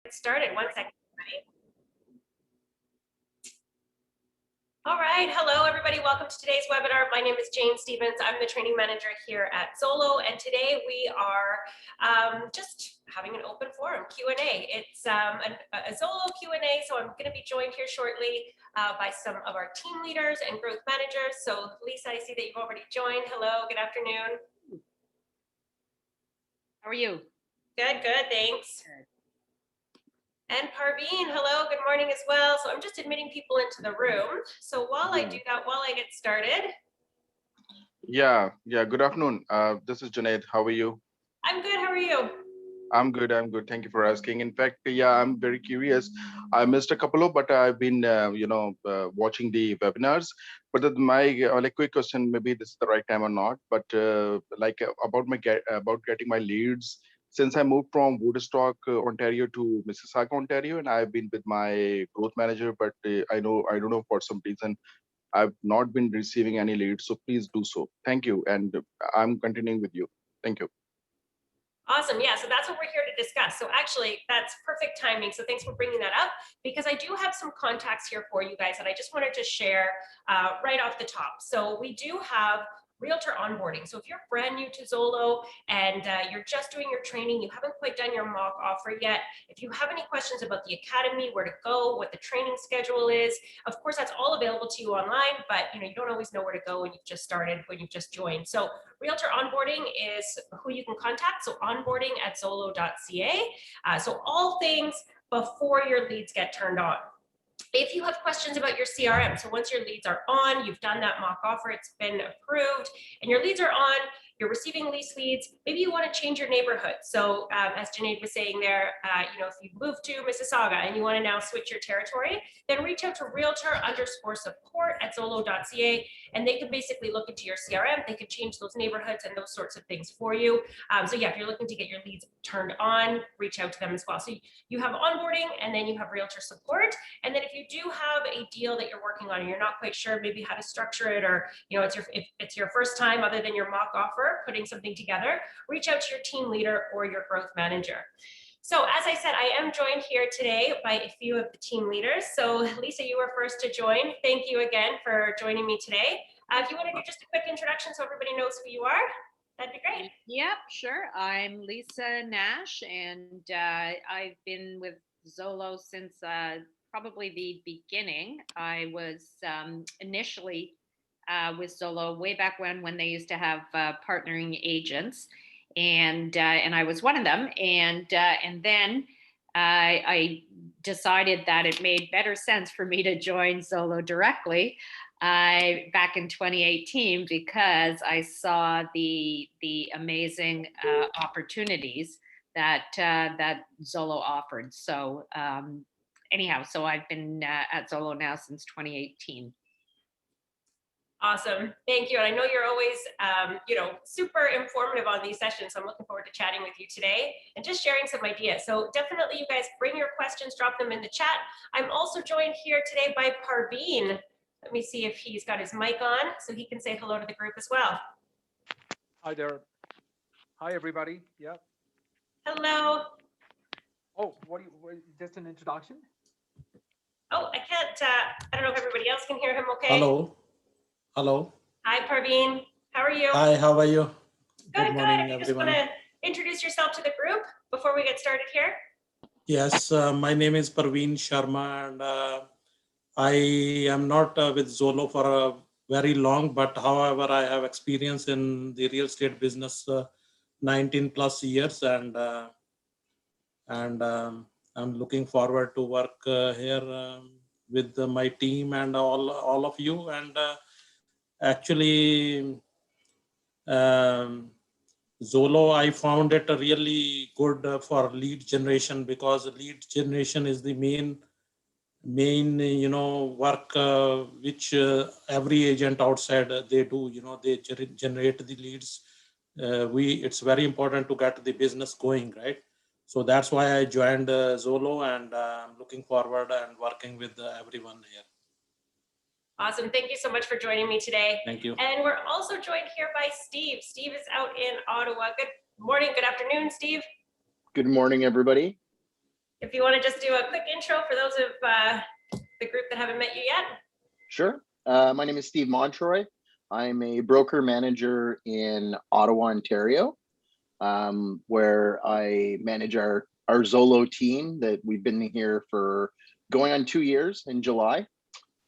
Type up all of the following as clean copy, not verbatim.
Get started. 1 second, everybody. All right. Hello, everybody. Welcome to today's webinar. My name is Jane Stevens. I'm the training manager here at Zolo, and today we are just having an open forum Q&A. It's a Zolo Q&A, so I'm going to be joined here shortly by some of our team leaders and growth managers. So, Lisa, I see that you've already joined. Hello. Good afternoon. How are you? Good. Good. Thanks. Good. And Parveen, hello, good morning as well. So I'm just admitting people into the room. So while I do that, while I get started. Yeah, good afternoon. This is Junaid. How are you? I'm good, how are you? I'm good. Thank you for asking. In fact, I'm very curious. I missed a couple of, but I've been, watching the webinars. But my quick question, maybe this is the right time or not, but about getting my leads. Since I moved from Woodstock, Ontario to Mississauga, Ontario, and I've been with my growth manager, but I don't know for some reason I've not been receiving any leads. So please do so. Thank you, and I'm continuing with you. Thank you. Awesome. Yeah, so that's what we're here to discuss. So actually, that's perfect timing. So thanks for bringing that up, because I do have some contacts here for you guys that I just wanted to share right off the top. So we do have Realtor onboarding. So if you're brand new to Zolo and you're just doing your training, you haven't quite done your mock offer yet, if you have any questions about the academy, where to go, what the training schedule is, of course, that's all available to you online, but you don't always know where to go when you've just started, when you've just joined. So Realtor onboarding is who you can contact. So onboarding@zolo.ca. So all things before your leads get turned on. If you have questions about your CRM, so once your leads are on, you've done that mock offer, it's been approved, and your leads are on, you're receiving lease leads, maybe you want to change your neighborhood. So as Junaid was saying there, if you move to Mississauga and you want to now switch your territory, then reach out to realtor_support@zolo.ca, and they can basically look into your CRM, they can change those neighborhoods and those sorts of things for you. So yeah, if you're looking to get your leads turned on, reach out to them as well. So you have onboarding, and then you have realtor support. And then if you do have a deal that you're working on and you're not quite sure maybe how to structure it, or if it's your first time other than your mock offer putting something together, reach out to your team leader or your growth manager. So as I said, I am joined here today by a few of the team leaders. So Lisa, you were first to join. Thank you again for joining me today. If you want to do just a quick introduction so everybody knows who you are, that'd be great. Yep, sure. I'm Lisa Nash, and I've been with Zolo since probably the beginning. I was initially with Zolo way back when they used to have partnering agents, and I was one of them. And then I decided that it made better sense for me to join Zolo directly back in 2018, because I saw the amazing opportunities that Zolo offered. So anyhow, so I've been at Zolo now since 2018. Awesome. Thank you. And I know you're always, super informative on these sessions. So I'm looking forward to chatting with you today and just sharing some ideas. So definitely you guys bring your questions, drop them in the chat. I'm also joined here today by Parveen. Let me see if he's got his mic on so he can say hello to the group as well. Hi there. Hi, everybody. Yeah. Hello. Oh, just an introduction? Oh, I can't, I don't know if everybody else can hear him okay. Hello. Hello. Hi, Parveen. How are you? Hi, how are you? Good morning, If you just want to introduce yourself to the group before we get started here. Yes, my name is Parveen Sharma, and I am not with Zolo for a very long, but however, I have experience in the real estate business 19 plus years, and I'm looking forward to work here with my team and all of you. And actually, Zolo, I found it really good for lead generation, because lead generation is the main work which every agent outside they do. They generate the leads. It's very important to get the business going, right? So that's why I joined Zolo, and I'm looking forward and working with everyone here. Awesome. Thank you so much for joining me today. Thank you. And we're also joined here by Steve. Steve is out in Ottawa. Good morning, good afternoon, Steve. Good morning, everybody. if you want to just do a quick intro for those of the group that haven't met you yet. Sure. My name is Steve Montroy. I'm a broker manager in Ottawa, Ontario, where I manage our Zolo team that we've been here for going on 2 years in July.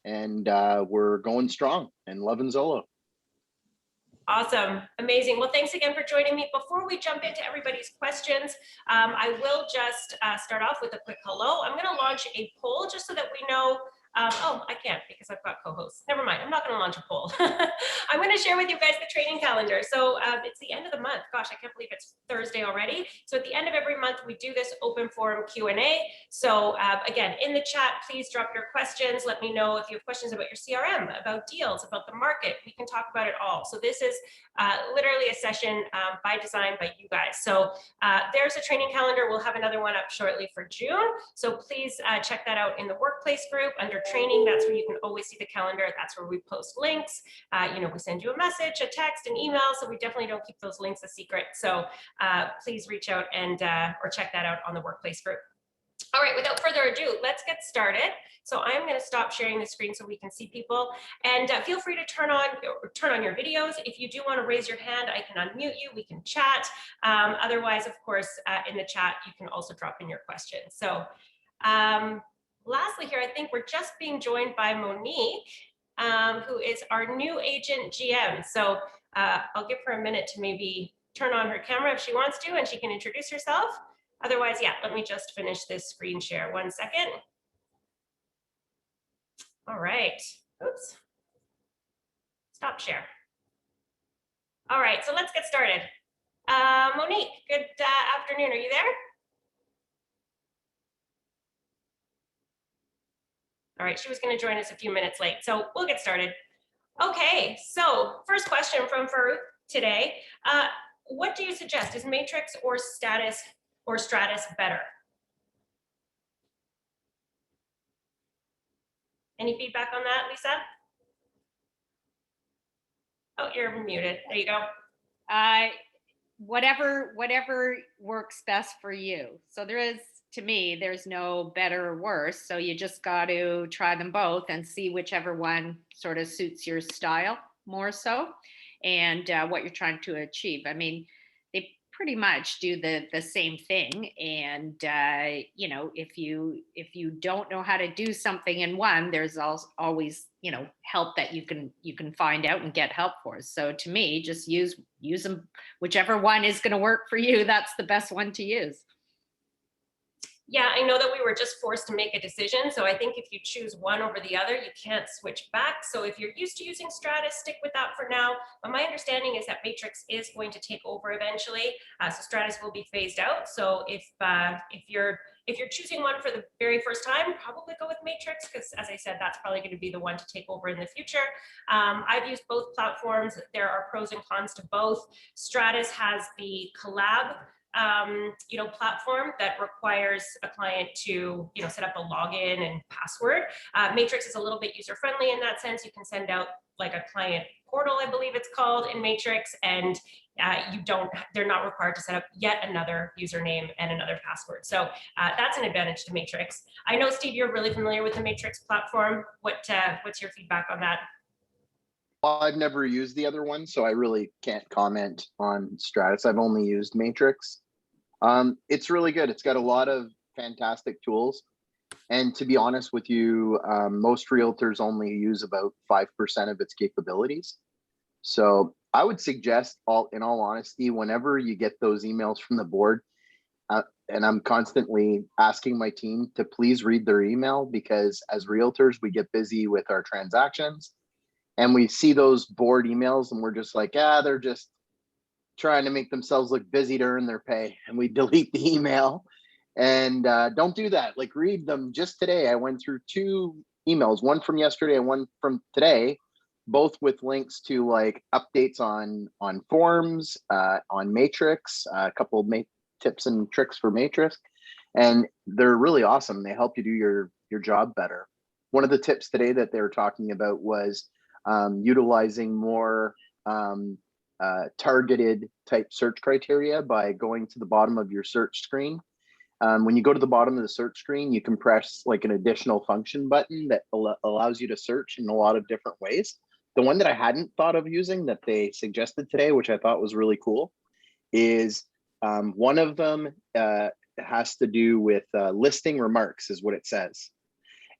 And we're going strong and loving Zolo. Awesome. Amazing. Well, thanks again for joining me. Before we jump into everybody's questions, I will just start off with a quick hello. I'm going to launch a poll just so that we know. Oh, I can't because I've got co-hosts. Never mind. I'm not going to launch a poll. I'm going to share with you guys the training calendar. So it's the end of the month. Gosh, I can't believe it's Thursday already. So at the end of every month, we do this open forum Q&A. So again, in the chat, please drop your questions. Let me know if you have questions about your CRM, about deals, about the market. We can talk about it all. So this is literally a session by design by you guys. So there's a training calendar. We'll have another one up shortly for June. So please check that out in the workplace group under training. That's where you can always see the calendar. That's where we post links. You know, we send you a message, a text, an email. So we definitely don't keep those links a secret. So please reach out and or check that out on the workplace group. All right, without further ado, let's get started. So I'm going to stop sharing the screen so we can see people, and feel free to turn on your videos. If you do want to raise your hand, I can unmute you. We can chat. Otherwise, of course, in the chat, you can also drop in your questions. So lastly here, I think we're just being joined by Monique, who is our new agent GM. So I'll give her a minute to maybe turn on her camera if she wants to, and she can introduce herself. Otherwise, yeah, let me just finish this screen share. 1 second. All right. Oops. Stop share. All right, so let's get started. Monique, good afternoon. Are you there? All right, she was going to join us a few minutes late, so we'll get started. Okay, so first question from Farouk today. What do you suggest? Is Matrix or Stratus better? Any feedback on that, Lisa? Oh, you're muted. There you go. Whatever works best for you. So to me, there's no better or worse. So you just got to try them both and see whichever one sort of suits your style more so, and what you're trying to achieve. I mean, they pretty much do the same thing. And you know, if you don't know how to do something in one, there's always, you know, help that you can find out and get help for. So to me, just use them, whichever one is going to work for you. That's the best one to use. Yeah, I know that we were just forced to make a decision. So I think if you choose one over the other, you can't switch back. So if you're used to using Stratus, stick with that for now. But my understanding is that Matrix is going to take over eventually. So Stratus will be phased out. So if you're choosing one for the very first time, probably go with Matrix, because as I said, that's probably going to be the one to take over in the future. I've used both platforms. There are pros and cons to both. Stratus has the collab platform that requires a client to, set up a login and password. Matrix is a little bit user-friendly in that sense. You can send out like a client portal, I believe it's called, in Matrix, and they're not required to set up yet another username and another password. So that's an advantage to Matrix. I know, Steve, you're really familiar with the Matrix platform. What's your feedback on that? Well, I've never used the other one, so I really can't comment on Stratus. I've only used Matrix. It's really good. It's got a lot of fantastic tools. And to be honest with you, most realtors only use about 5% of its capabilities. So I would suggest, in all honesty, whenever you get those emails from the board, and I'm constantly asking my team to please read their email, because as realtors, we get busy with our transactions and we see those board emails and we're just like, they're just trying to make themselves look busy to earn their pay, and we delete the email. And don't do that. Like, read them. Just today, I went through 2 emails, one from yesterday and one from today, both with links to like updates on forms, on Matrix, a couple of tips and tricks for Matrix, and they're really awesome. They help you do your job better. One of the tips today that they were talking about was utilizing more targeted type search criteria by going to the bottom of your search screen When you go to the bottom of the search screen, you can press like an additional function button that allows you to search in a lot of different ways. The one that I hadn't thought of using that they suggested today, which I thought was really cool, is one of them has to do with listing remarks, is what it says.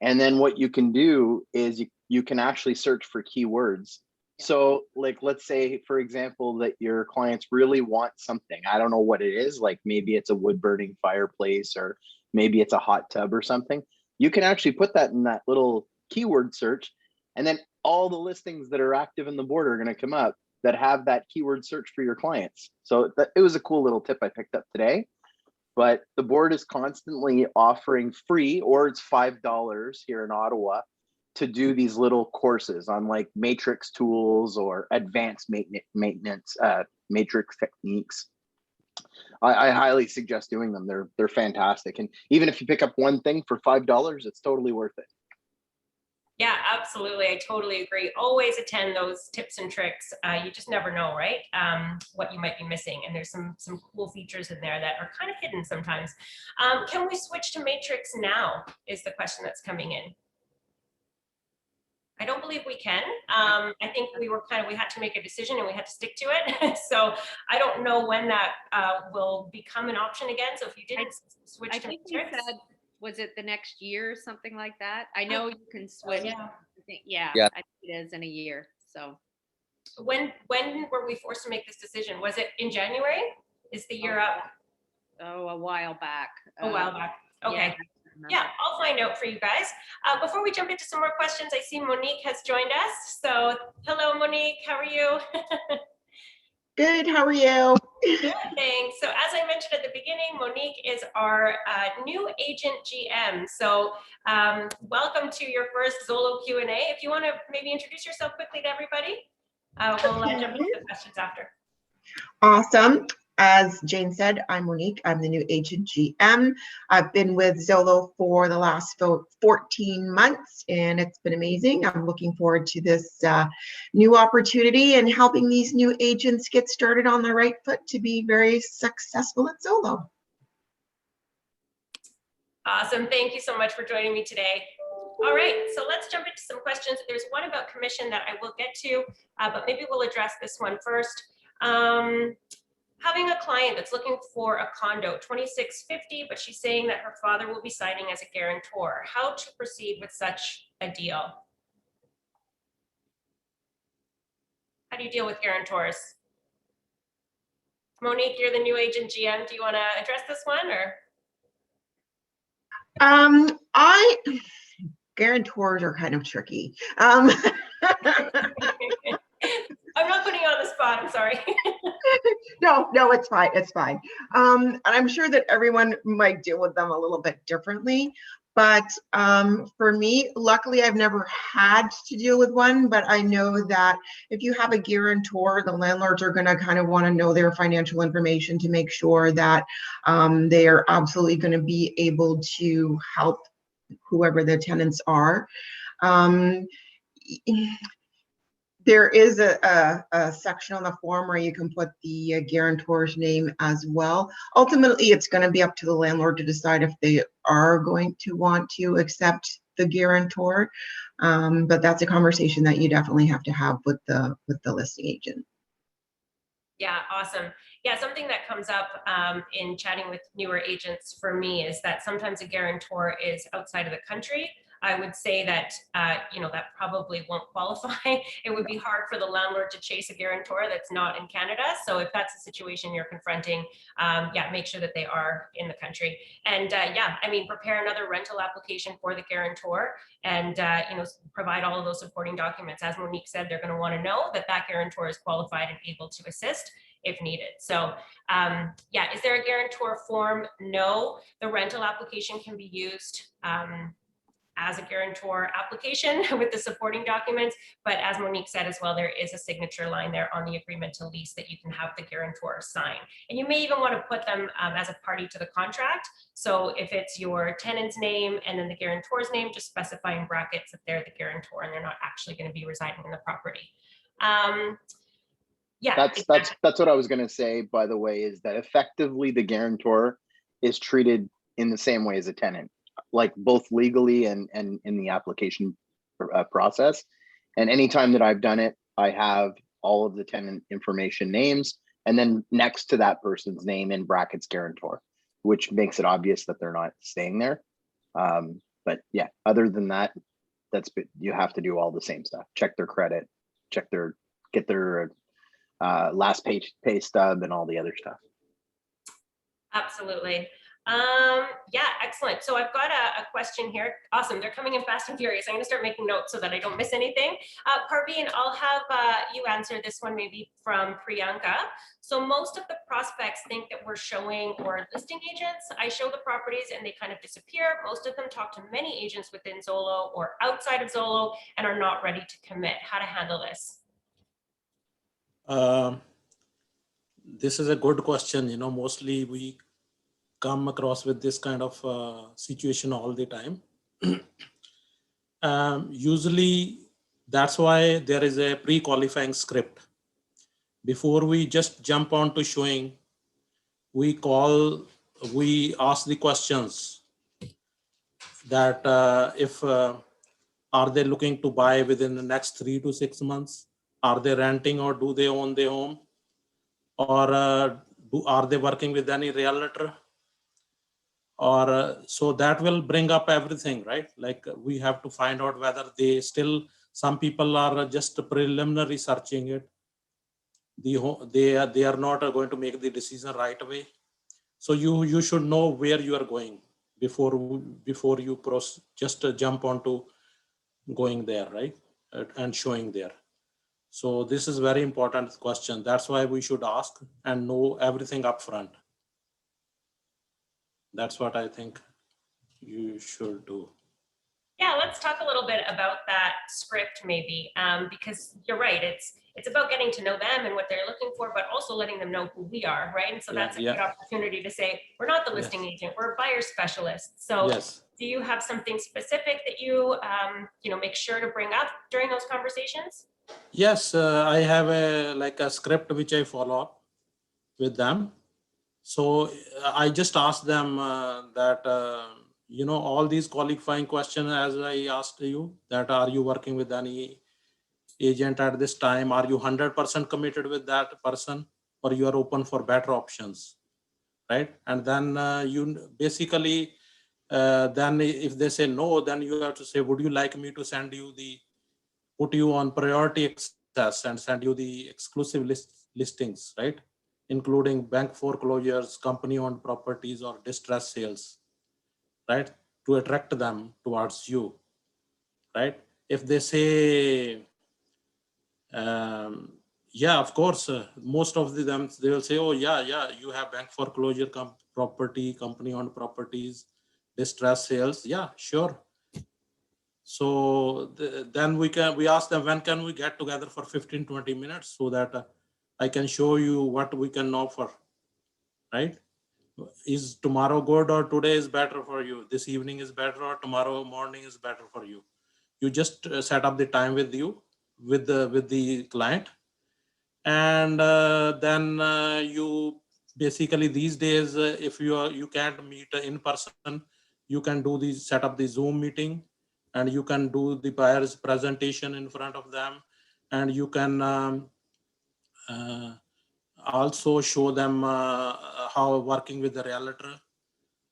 And then what you can do is you can actually search for keywords. So like, let's say, for example, that your clients really want something. I don't know what it is, like maybe it's a wood burning fireplace, or maybe it's a hot tub or something. You can actually put that in that little keyword search, and then all the listings that are active in the board are going to come up that have that keyword search for your clients. So it was a cool little tip I picked up today. But the board is constantly offering free, or it's $5 here in Ottawa, to do these little courses on like matrix tools or advanced maintenance matrix techniques. I highly suggest doing them. They're fantastic. And even if you pick up one thing for $5, it's totally worth it. Yeah, absolutely. I totally agree. Always attend those tips and tricks. You just never know, right? What you might be missing. And there's some cool features in there that are kind of hidden sometimes. Can we switch to Matrix now is the question that's coming in. I don't believe we can. I think we had to make a decision and we had to stick to it. So I don't know when that will become an option again. So if you didn't switch to think Matrix. we said, was it the next year or something like that? I know you can switch. Yeah. Yeah, Yeah. I think it is in a year. So When were we forced to make this decision? Was it in January? Is the year up? Oh, a while back. A while back. Okay. Yeah, I'll find out for you guys. Before we jump into some more questions, I see Monique has joined us. So hello, Monique, how are you? Good, how are you? Good, thanks. So as I mentioned at the beginning, Monique is our new agent GM. So welcome to your first Zolo Q A. If you want to maybe introduce yourself quickly to everybody, we'll jump into the questions after. Awesome. As Jane said, I'm Monique. I'm the new agent GM. I've been with Zolo for the last 14 months, and it's been amazing. I'm looking forward to this new opportunity and helping these new agents get started on the right foot to be very successful at Zolo. Awesome. Thank you so much for joining me today. All right, so let's jump into some questions. There's one about commission that I will get to, but maybe we'll address this one first. Having a client that's looking for a condo, 2650, but she's saying that her father will be signing as a guarantor. How to proceed with such a deal? How do you deal with guarantors? Monique, you're the new agent GM. Do you want to address this one, or? Guarantors are kind of tricky. I'm not putting you on the spot, I'm sorry. No, it's fine, it's fine. And I'm sure that everyone might deal with them a little bit differently. But for me, luckily, I've never had to deal with one, but I know that if you have a guarantor, the landlords are going to kind of want to know their financial information to make sure that they are absolutely going to be able to help whoever the tenants are. There is a section on the form where you can put the guarantor's name as well. Ultimately, it's going to be up to the landlord to decide if they are going to want to accept the guarantor. But that's a conversation that you definitely have to have with the listing agent. Yeah, awesome. Yeah, something that comes up in chatting with newer agents for me is that sometimes a guarantor is outside of the country. I would say that, that probably won't qualify. It would be hard for the landlord to chase a guarantor that's not in Canada. So if that's the situation you're confronting, make sure that they are in the country. And prepare another rental application for the guarantor and, provide all of those supporting documents. As Monique said, they're going to want to know that that guarantor is qualified and able to assist if needed. So is there a guarantor form? No, the rental application can be used as a guarantor application with the supporting documents. But as Monique said as well, there is a signature line there on the agreement to lease that you can have the guarantor sign. And you may even want to put them as a party to the contract. So if it's your tenant's name and then the guarantor's name, just specify in brackets that they're the guarantor and they're not actually going to be residing in the property. That's what I was going to say, by the way, is that effectively the guarantor is treated in the same way as a tenant, like both legally and in the application process. And anytime that I've done it, I have all of the tenant information names, and then next to that person's name in brackets guarantor, which makes it obvious that they're not staying there. But yeah, other than that, you have to do all the same stuff. Check their credit, get their last pay stub and all the other stuff. Absolutely. Yeah, excellent. So I've got a question here. Awesome. They're coming in fast and furious. I'm going to start making notes so that I don't miss anything. Parveen, I'll have you answer this one maybe from Priyanka. So most of the prospects think that we're showing or listing agents. I show the properties and they kind of disappear. Most of them talk to many agents within Zolo or outside of Zolo and are not ready to commit. How to handle this? This is a good question. You know, mostly we come across with this kind of situation all the time. Usually that's why there is a pre-qualifying script. Before we just jump on to showing, we ask the questions that if are they looking to buy within the next 3 to 6 months? Are they renting or do they own their home? Or are they working with any realtor? Or so that will bring up everything, right? Like we have to find out whether some people are just preliminary searching it. They are not going to make the decision right away. So you should know where you are going before you just jump onto going there, right? And showing there. So this is very important question. That's why we should ask and know everything up front. That's what I think you should do. Yeah, let's talk a little bit about that script maybe, because you're right. It's about getting to know them and what they're looking for, but also letting them know who we are, right? And so that's a good opportunity to say, we're not the listing agent, we're a buyer specialist. So do you have something specific that you make sure to bring up during those conversations? Yes, I have a script which I follow up with them. So I just ask them that all these qualifying questions, as I asked you, that are you working with any agent at this time? Are you 100% committed with that person, or you are open for better options, right? And then you basically then if they say no, then you have to say, would you like me to put you on priority access and send you the exclusive listings, right? Including bank foreclosures, company-owned properties, or distress sales, right? To attract them towards you, right? If they say, yeah, of course, most of them, they will say, oh, yeah, you have bank foreclosure property, company-owned properties, distress sales. Yeah, sure. So then we ask them, when can we get together for 15-20 minutes so that I can show you what we can offer, right? Is tomorrow good or today is better for you? This evening is better or tomorrow morning is better for you? You just set up the time with the client, and then you basically these days, if you can't meet in person, you can set up the Zoom meeting, and you can do the buyer's presentation in front of them, and you can also show them how working with the realtor,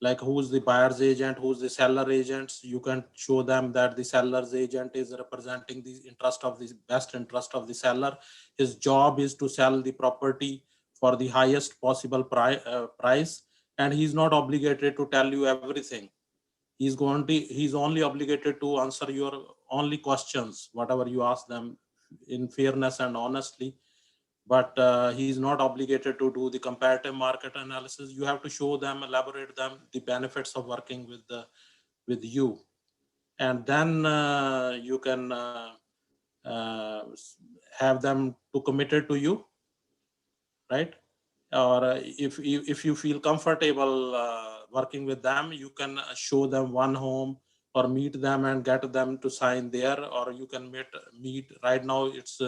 like who's the buyer's agent, who's the seller agents. You can show them that the seller's agent is representing the best interest of the seller. His job is to sell the property for the highest possible price, and he's not obligated to tell you everything. He's only obligated to answer your only questions, whatever you ask them, in fairness and honestly. But he's not obligated to do the comparative market analysis. You have to show them, elaborate them the benefits of working with you, and then you can have them to committed to you, right? Or if you feel comfortable working with them, you can show them one home or meet them and get them to sign there, or you can meet right now. It's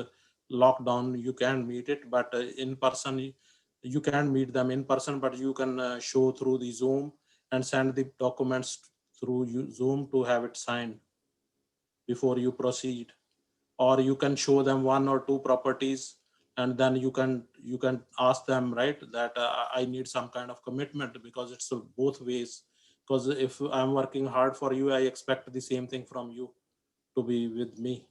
lockdown, you can meet it, but in person you can meet them in person, but you can show through the Zoom, and send the documents through Zoom to have it signed before you proceed. Or you can show them 1 or 2 properties, and then you can ask them, right, that I need some kind of commitment, because it's both ways. Because if I'm working hard for you, I expect the same thing from you to be with me.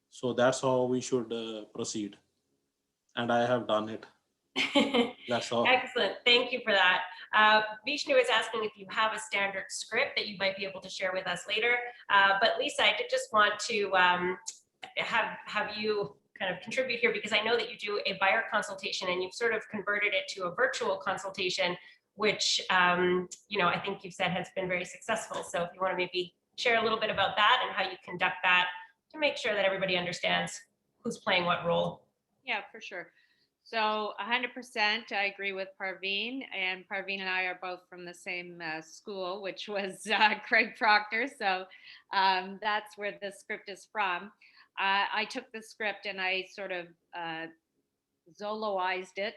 So that's how we should proceed. And I have done it. That's all. Excellent. Thank you for that. Vishnu is asking if you have a standard script that you might be able to share with us later. But Lisa, I did just want to have you kind of contribute here, because I know that you do a buyer consultation and you've sort of converted it to a virtual consultation, which I think you've said has been very successful. So if you want to maybe share a little bit about that and how you conduct that to make sure that everybody understands who's playing what role. Yeah, for sure. So 100%, I agree with Parveen, and Parveen and I are both from the same school, which was Craig Proctor. So that's where the script is from. I took the script and I sort of Zoloized it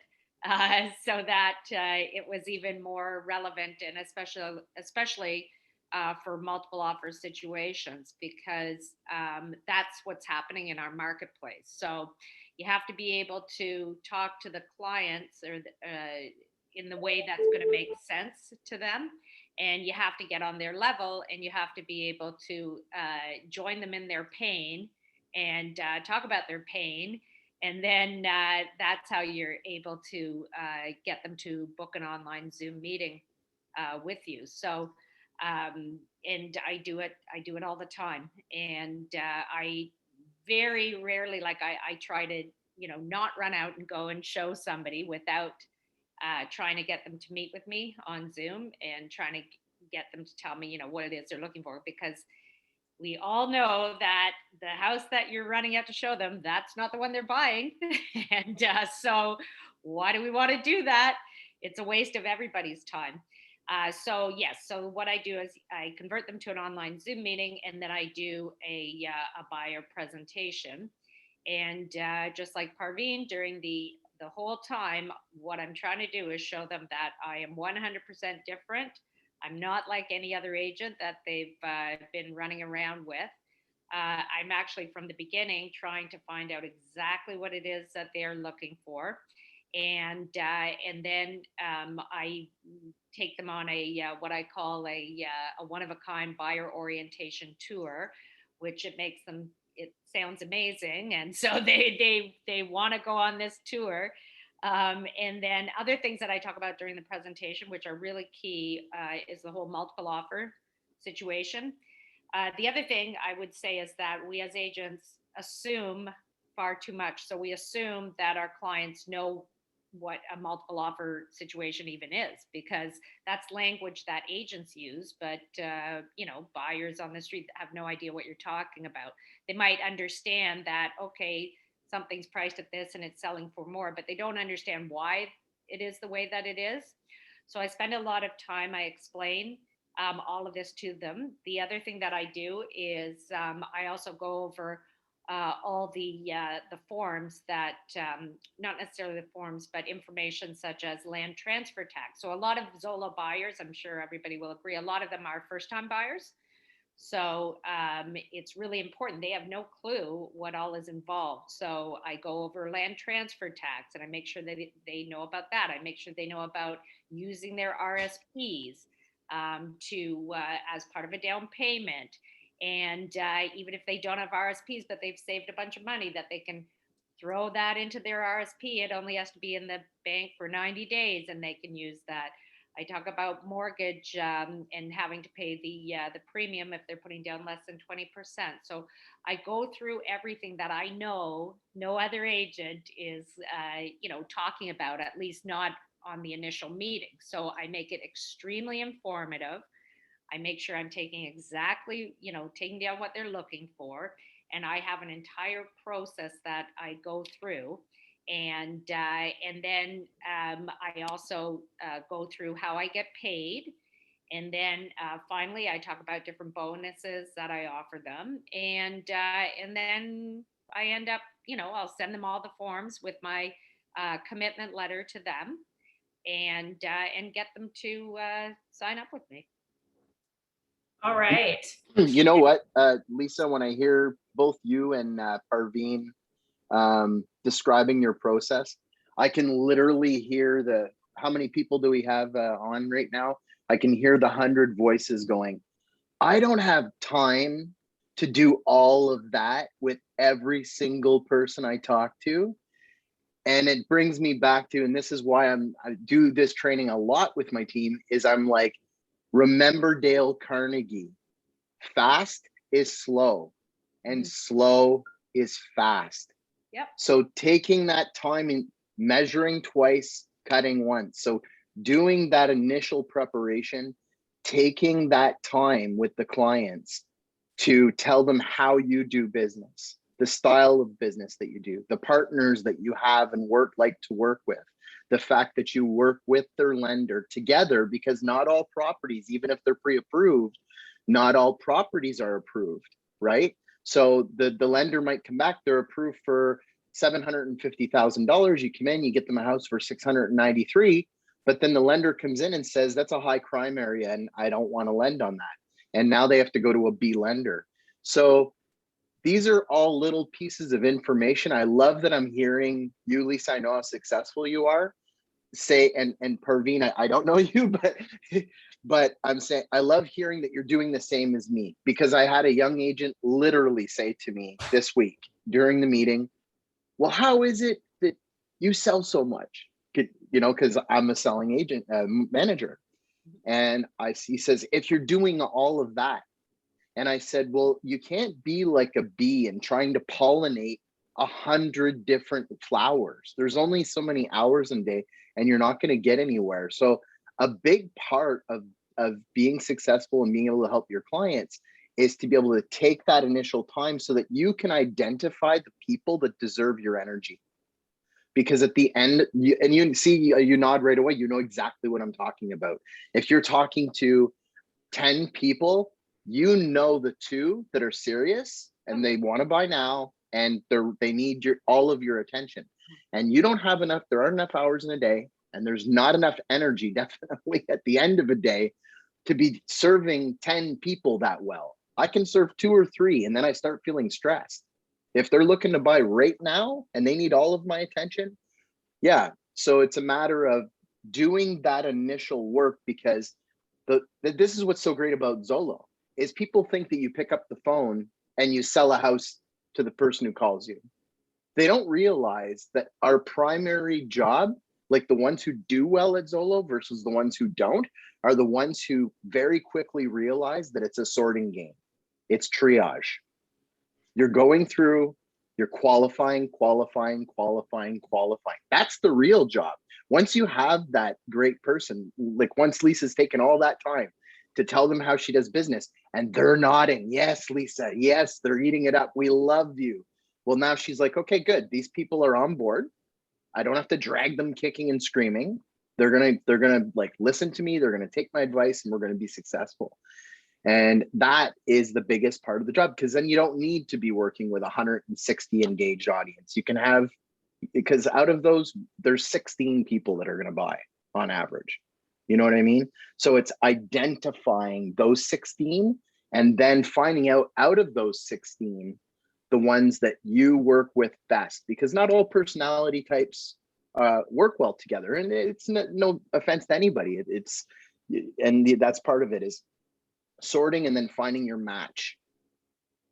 so that it was even more relevant, and especially for multiple offer situations, because that's what's happening in our marketplace. So you have to be able to talk to the clients in the way that's going to make sense to them. And you have to get on their level, and you have to be able to join them in their pain and talk about their pain. And then that's how you're able to get them to book an online Zoom meeting with you. So, and I do it all the time. And I very rarely, like I try to, not run out and go and show somebody without trying to get them to meet with me on Zoom and trying to get them to tell me, what it is they're looking for, because we all know that the house that you're running out to show them, that's not the one they're buying. And so why do we want to do that? It's a waste of everybody's time. So yes, so what I do is I convert them to an online Zoom meeting, and then I do a buyer presentation. And just like Parveen, during the whole time, what I'm trying to do is show them that I am 100% different. I'm not like any other agent that they've been running around with. I'm actually from the beginning trying to find out exactly what it is that they're looking for, and then I take them on a what I call a one of a kind buyer orientation tour, which it sounds amazing, and so they want to go on this tour. And then other things that I talk about during the presentation, which are really key, is the whole multiple offer situation. The other thing I would say is that we as agents assume far too much. So we assume that our clients know what a multiple offer situation even is, because that's language that agents use, but buyers on the street have no idea what you're talking about. They might understand that, okay, something's priced at this and it's selling for more, but they don't understand why it is the way that it is. So I spend a lot of time, I explain all of this to them. The other thing that I do is I also go over all the forms that, not necessarily the forms, but information such as land transfer tax. So a lot of Zolo buyers, I'm sure everybody will agree, a lot of them are first-time buyers. So it's really important. They have no clue what all is involved. So I go over land transfer tax, and I make sure that they know about that. I make sure they know about using their RSPs as part of a down payment. And even if they don't have RSPs, but they've saved a bunch of money, that they can throw that into their RSP. It only has to be in the bank for 90 days, and they can use that. I talk about mortgage and having to pay the premium if they're putting down less than 20%. So I go through everything that I know no other agent is, talking about, at least not on the initial meeting. So I make it extremely informative. I make sure I'm taking down what they're looking for. And I have an entire process that I go through. And then I also go through how I get paid. And then finally, I talk about different bonuses that I offer them. And then I end up, I'll send them all the forms with my commitment letter to them. and get them to sign up with me. All right. You know what, Lisa, when I hear both you and Parveen describing your process, I can literally hear how many people do we have on right now? I can hear the 100 voices going, I don't have time to do all of that with every single person I talk to. And it brings me back to, and this is why I do this training a lot with my team, is I'm like, remember Dale Carnegie, fast is slow and slow is fast. Yep. So taking that time and measuring twice, cutting once. So doing that initial preparation, taking that time with the clients to tell them how you do business, the style of business that you do, the partners that you have and like to work with, the fact that you work with their lender together, because not all properties, even if they're pre-approved, not all properties are approved, right? So the lender might come back, they're approved for $750,000. You come in, you get them a house for 693, but then the lender comes in and says, that's a high crime area and I don't want to lend on that. And now they have to go to a B lender. So these are all little pieces of information. I love that I'm hearing you, Lisa. I know how successful you are. Say, and Parveen, I don't know you, but I'm saying I love hearing that you're doing the same as me, because I had a young agent literally say to me this week during the meeting, well, how is it that you sell so much? You know, because I'm a selling agent, manager. And he says, if you're doing all of that. And I said, well, you can't be like a bee and trying to pollinate 100 different flowers. There's only so many hours in a day and you're not going to get anywhere. So a big part of being successful and being able to help your clients is to be able to take that initial time so that you can identify the people that deserve your energy. Because at the end, you see, you nod right away, you know exactly what I'm talking about. If you're talking to 10 people, you know the 2 that are serious and they want to buy now and they need all of your attention. And you don't have enough, there aren't enough hours in a day, and there's not enough energy definitely at the end of a day to be serving 10 people that well. I can serve 2 or 3 and then I start feeling stressed. If they're looking to buy right now and they need all of my attention, yeah. So it's a matter of doing that initial work, because this is what's so great about Zolo is people think that you pick up the phone and you sell a house to the person who calls you. They don't realize that our primary job, like the ones who do well at Zolo versus the ones who don't, are the ones who very quickly realize that it's a sorting game. It's triage. You're going through, you're qualifying. That's the real job. Once you have that great person, like once Lisa's taken all that time to tell them how she does business and they're nodding, yes, Lisa, yes, they're eating it up, we love you. Well, now she's like, okay, good. These people are on board. I don't have to drag them kicking and screaming. They're gonna like listen to me. They're gonna take my advice, and we're gonna be successful. And that is the biggest part of the job, because then you don't need to be working with 160 engaged audience. You can have, because out of those, there's 16 people that are going to buy on average. You know what I mean? So it's identifying those 16 and then finding out of those 16, the ones that you work with best, because not all personality types work well together. And it's no offense to anybody. That's part of it, is sorting and then finding your match.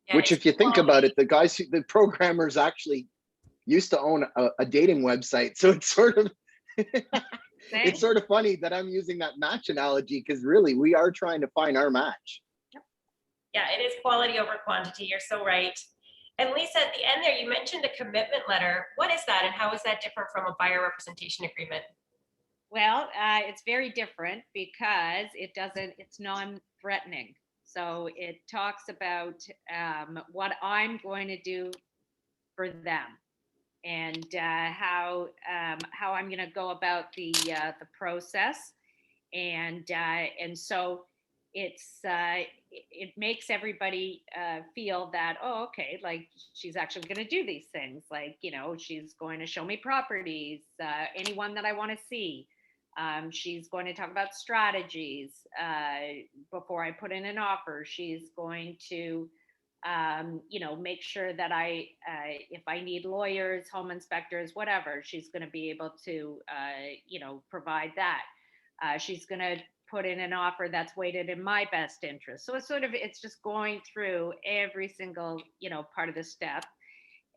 Yeah, Which, if you think about it, the programmers actually used to own a dating website. So it's sort of it's sort of funny that I'm using that match analogy, because really we are trying to find our match. Yeah, it is quality over quantity. You're so right. And Lisa, at the end there, you mentioned a commitment letter. What is that, and how is that different from a buyer representation agreement? Well, it's very different because it's non-threatening. So it talks about what I'm going to do for them, and how I'm going to go about the process, and so it makes everybody feel that, oh, okay, like she's actually going to do these things, like, you know, she's going to show me properties, anyone that I want to see. She's going to talk about strategies before I put in an offer. She's going to, make sure that if I need lawyers, home inspectors, whatever, she's going to be able to, provide that. She's going to put in an offer that's weighted in my best interest. So it's just going through every single, part of the step.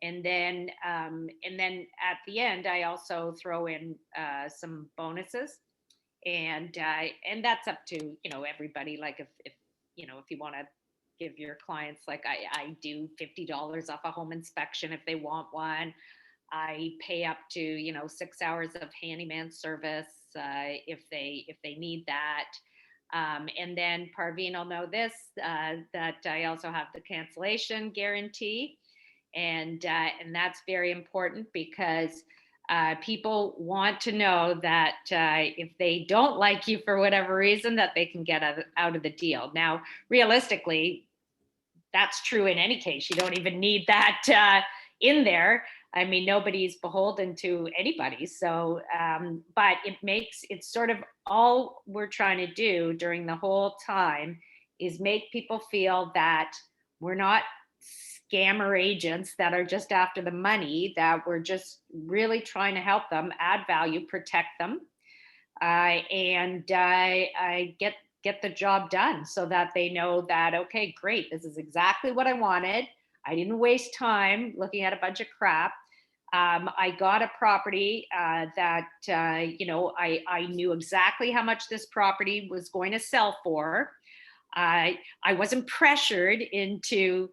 And then at the end, I also throw in some bonuses, and that's up to everybody. Like if you want to give your clients, like I do $50 off a home inspection if they want one. I pay up to 6 hours of handyman service if they need that. And then Parveen will know this, that I also have the cancellation guarantee. And that's very important because people want to know that if they don't like you for whatever reason, that they can get out of the deal. Now, realistically, that's true in any case. You don't even need that in there. I mean, nobody's beholden to anybody. So, but it's sort of all we're trying to do during the whole time is make people feel that we're not scammer agents that are just after the money, that we're just really trying to help them, add value, protect them, and get the job done so that they know that, okay, great, this is exactly what I wanted. I didn't waste time looking at a bunch of crap. I got a property that, I knew exactly how much this property was going to sell for. I wasn't pressured into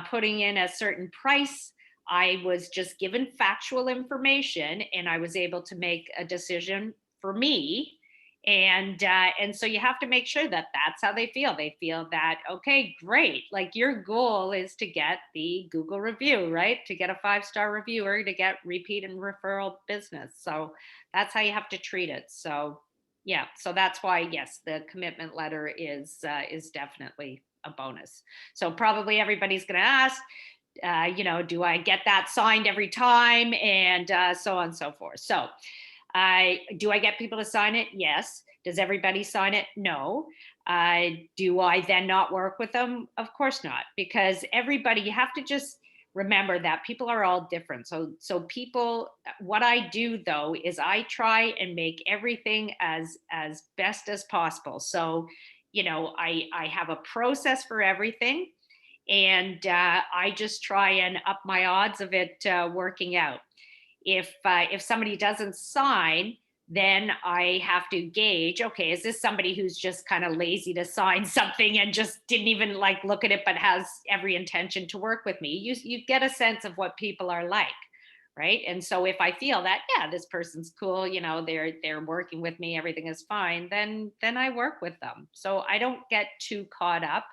putting in a certain price. I was just given factual information and I was able to make a decision for me. And so you have to make sure that that's how they feel. They feel that, okay, great. Like your goal is to get the Google review, right? To get a 5-star reviewer, to get repeat and referral business. So that's how you have to treat it. So yeah, so that's why, yes, the commitment letter is definitely a bonus. So probably everybody's going to ask, do I get that signed every time? And so on and so forth. So do I get people to sign it? Yes. Does everybody sign it? No. Do I then not work with them? Of course not, because everybody, you have to just remember that people are all different. So people, what I do though, is I try and make everything as best as possible. So, I have a process for everything, and I just try and up my odds of it working out. If somebody doesn't sign, then I have to gauge, okay, is this somebody who's just kind of lazy to sign something and just didn't even like look at it, but has every intention to work with me? You get a sense of what people are like, right? And so if I feel that, yeah, this person's cool, they're working with me, everything is fine, then I work with them. So I don't get too caught up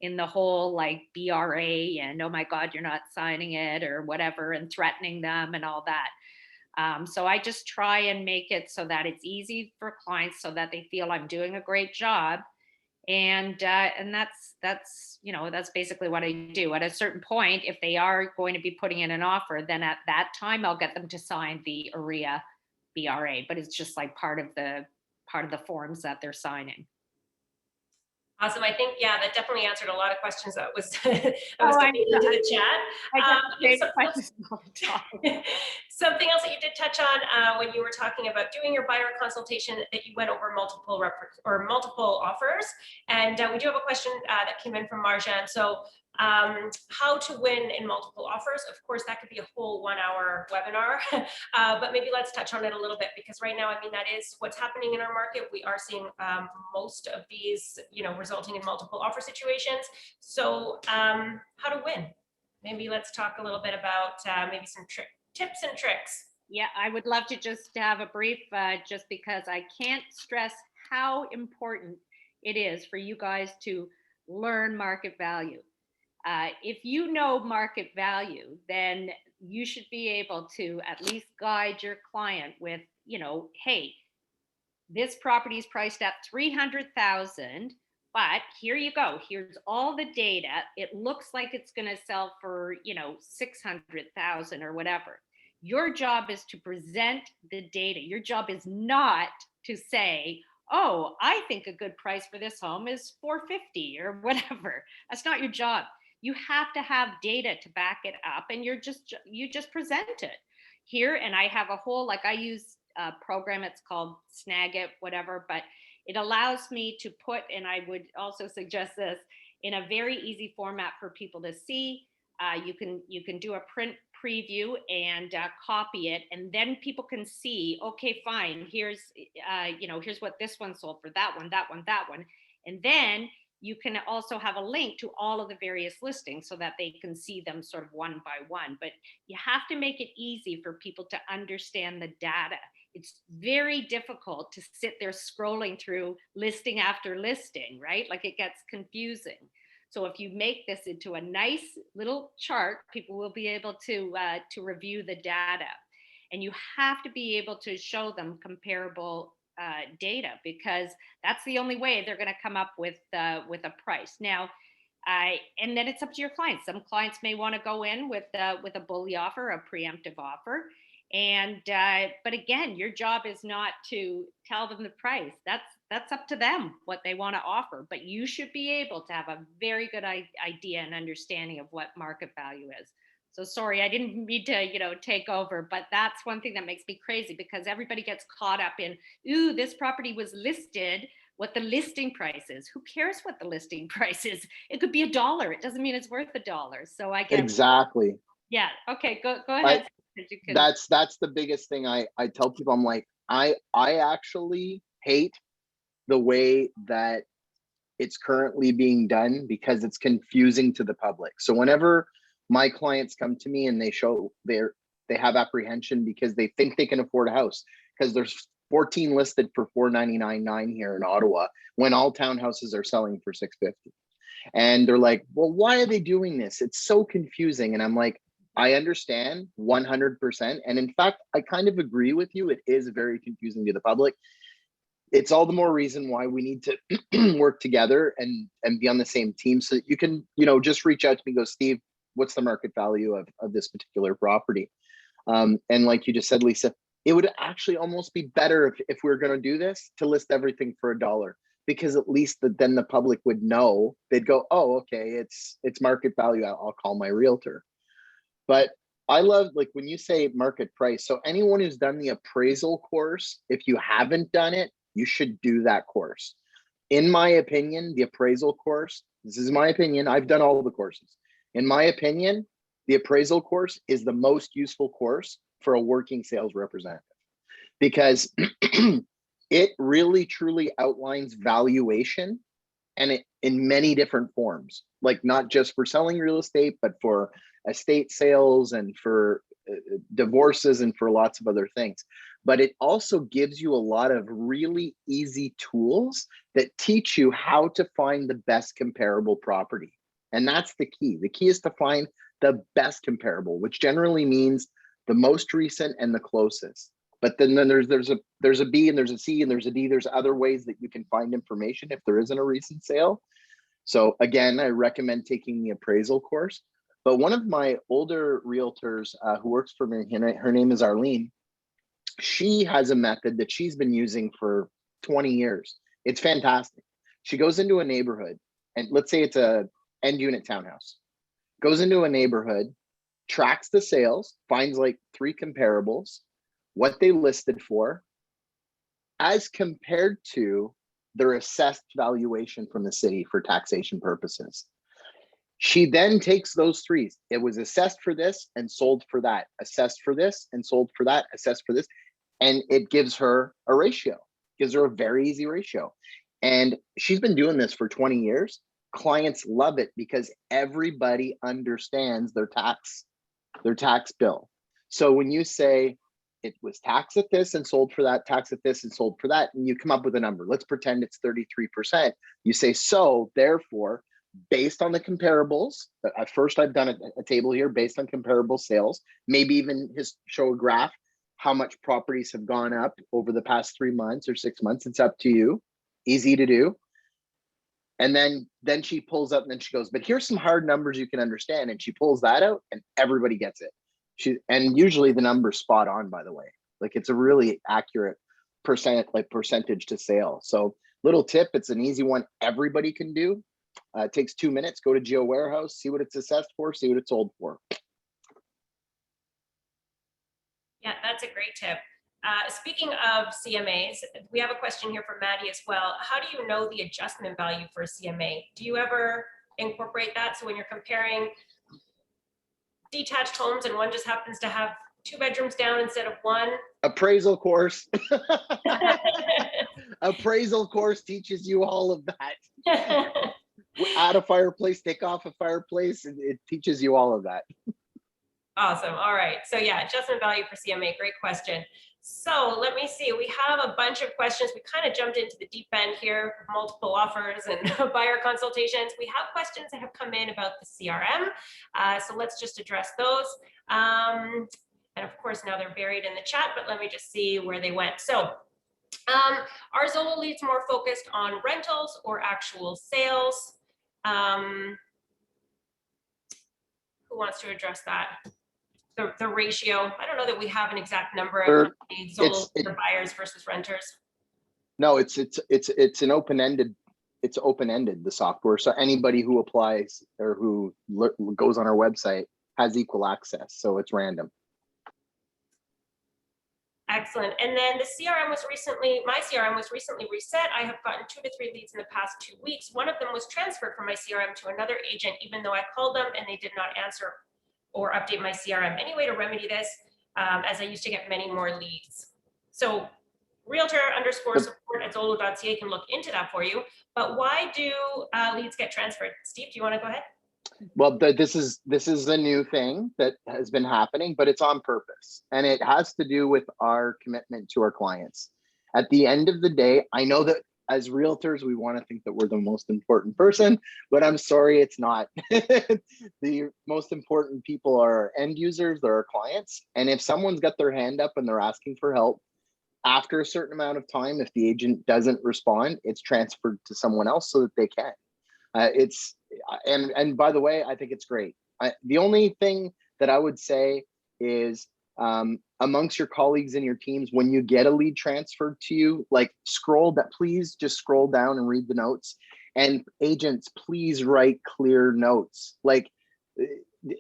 in the whole like BRA and, oh my God, you're not signing it or whatever, and threatening them and all that. So I just try and make it so that it's easy for clients, so that they feel I'm doing a great job. And that's basically what I do. At a certain point, if they are going to be putting in an offer, then at that time I'll get them to sign the AREA BRA, but it's just like part of the forms that they're signing. Awesome. I think, yeah, that definitely answered a lot of questions that was coming into the chat. Something else that you did touch on when you were talking about doing your buyer consultation, that you went over multiple offers. And we do have a question that came in from Marjan. So how to win in multiple offers. Of course, that could be a whole 1-hour webinar, but maybe let's touch on it a little bit, because right now, I mean, that is what's happening in our market. We are seeing most of these, resulting in multiple offer situations. So how to win? Maybe let's talk a little bit about maybe some tips and tricks. Yeah, I would love to just have a brief, just because I can't stress how important it is for you guys to learn market value. If you know market value, then you should be able to at least guide your client with, hey, this property is priced at $300,000, but here you go. Here's all the data. It looks like it's going to sell for, $600,000 or whatever. Your job is to present the data. Your job is not to say, oh, I think a good price for this home is $450 or whatever. That's not your job. You have to have data to back it up, and you just present it here. And I have a whole, like, I use a program, it's called Snagit, whatever, but it allows me to put, and I would also suggest this in a very easy format for people to see. You can do a print preview and copy it, and then people can see, okay, fine, here's here's what this one sold for, that one, that one, that one. And then you can also have a link to all of the various listings so that they can see them sort of one by one. But you have to make it easy for people to understand the data. It's very difficult to sit there scrolling through listing after listing, right? Like, it gets confusing. So if you make this into a nice little chart, people will be able to review the data. And you have to be able to show them comparable data, because that's the only way they're going to come up with a price. Now, and then it's up to your clients. Some clients may want to go in with a bully offer, a preemptive offer. And but again, your job is not to tell them the price. That's up to them what they want to offer. But you should be able to have a very good idea and understanding of what market value is. So sorry, I didn't mean to, take over, but that's one thing that makes me crazy, because everybody gets caught up in, ooh, this property was listed, what the listing price is. Who cares what the listing price is? It could be $1. It doesn't mean it's worth $1. So I get Exactly. Yeah. Okay. Go ahead. That's the biggest thing I tell people. I'm like, I actually hate the way that it's currently being done, because it's confusing to the public. So whenever my clients come to me and they have apprehension because they think they can afford a house, because there's 14 listed for $499.9 here in Ottawa, when all townhouses are selling for $650. And they're like, well, why are they doing this? It's so confusing. And I'm like, I understand 100%. And in fact, I kind of agree with you. It is very confusing to the public. It's all the more reason why we need to work together and be on the same team, so that you can, just reach out to me and go, Steve, what's the market value of this particular property? And like you just said, Lisa, it would actually almost be better if we were going to do this, to list everything for $1, because at least then the public would know. They'd go, oh, okay, it's market value. I'll call my realtor. But I love, like, when you say market price. So anyone who's done the appraisal course, if you haven't done it, you should do that course. In my opinion, the appraisal course, this is my opinion, I've done all of the courses. In my opinion, the appraisal course is the most useful course for a working sales representative, because it really truly outlines valuation, and it in many different forms, like not just for selling real estate, but for estate sales and for divorces and for lots of other things. But it also gives you a lot of really easy tools that teach you how to find the best comparable property. And that's the key. The key is to find the best comparable, which generally means the most recent and the closest. But then there's a B and there's a C and there's a D. There's other ways that you can find information if there isn't a recent sale. So again, I recommend taking the appraisal course. But one of my older realtors who works for me, her name is Arlene. She has a method that she's been using for 20 years. It's fantastic. She goes into a neighborhood, and let's say it's a end unit townhouse, goes into a neighborhood, tracks the sales, finds like 3 comparables, what they listed for, as compared to their assessed valuation from the city for taxation purposes. She then takes those 3. It was assessed for this and sold for that, assessed for this and sold for that, assessed for this. And it gives her a ratio, gives her a very easy ratio. And she's been doing this for 20 years. Clients love it because everybody understands their tax bill. So when you say it was taxed at this and sold for that, taxed at this and sold for that, and you come up with a number, let's pretend it's 33%. You say, so therefore, based on the comparables, at first I've done a table here based on comparable sales, maybe even show a graph, how much properties have gone up over the past 3 months or 6 months. It's up to you, easy to do. And then she pulls up and then she goes, but here's some hard numbers you can understand. And she pulls that out and everybody gets it. And usually the number's spot on, by the way. Like, it's a really accurate percentage to sale. So little tip, it's an easy one everybody can do. It takes 2 minutes. Go to Geo Warehouse, see what it's assessed for, see what it's sold for. Yeah, that's a great tip. Speaking of CMAs, we have a question here from Maddie as well. How do you know the adjustment value for a CMA? Do you ever incorporate that? So when you're comparing detached homes and one just happens to have 2 bedrooms down instead of 1. Appraisal course. Appraisal course teaches you all of that. Add a fireplace, take off a fireplace, and it teaches you all of that. Awesome. All right. So yeah, adjustment value for CMA, great question. So let me see, we have a bunch of questions. We kind of jumped into the deep end here, multiple offers and buyer consultations. We have questions that have come in about the CRM. So let's just address those. And of course, now they're buried in the chat, but let me just see where they went. So are Zolo leads more focused on rentals or actual sales? Who wants to address that? The ratio. I don't know that we have an exact number of Zolo for buyers versus renters. No, it's an open-ended. It's open-ended, the software. So anybody who applies or who goes on our website has equal access. So it's random. Excellent. And then the CRM was recently, my CRM was recently reset. I have gotten 2 to 3 leads in the past 2 weeks. One of them was transferred from my CRM to another agent, even though I called them and they did not answer or update my CRM. Any way to remedy this, as I used to get many more leads? So realtor_support@zolo.ca can look into that for you. But why do leads get transferred? Steve, do you want to go ahead? Well, this is a new thing that has been happening, but it's on purpose, and it has to do with our commitment to our clients. At the end of the day, I know that as realtors, we want to think that we're the most important person, but I'm sorry, it's not. The most important people are our end users, they're our clients. And if someone's got their hand up and they're asking for help, after a certain amount of time, if the agent doesn't respond, it's transferred to someone else so that they can. And by the way, I think it's great. The only thing that I would say is amongst your colleagues and your teams, when you get a lead transferred to you, like please just scroll down and read the notes. And agents, please write clear notes. Like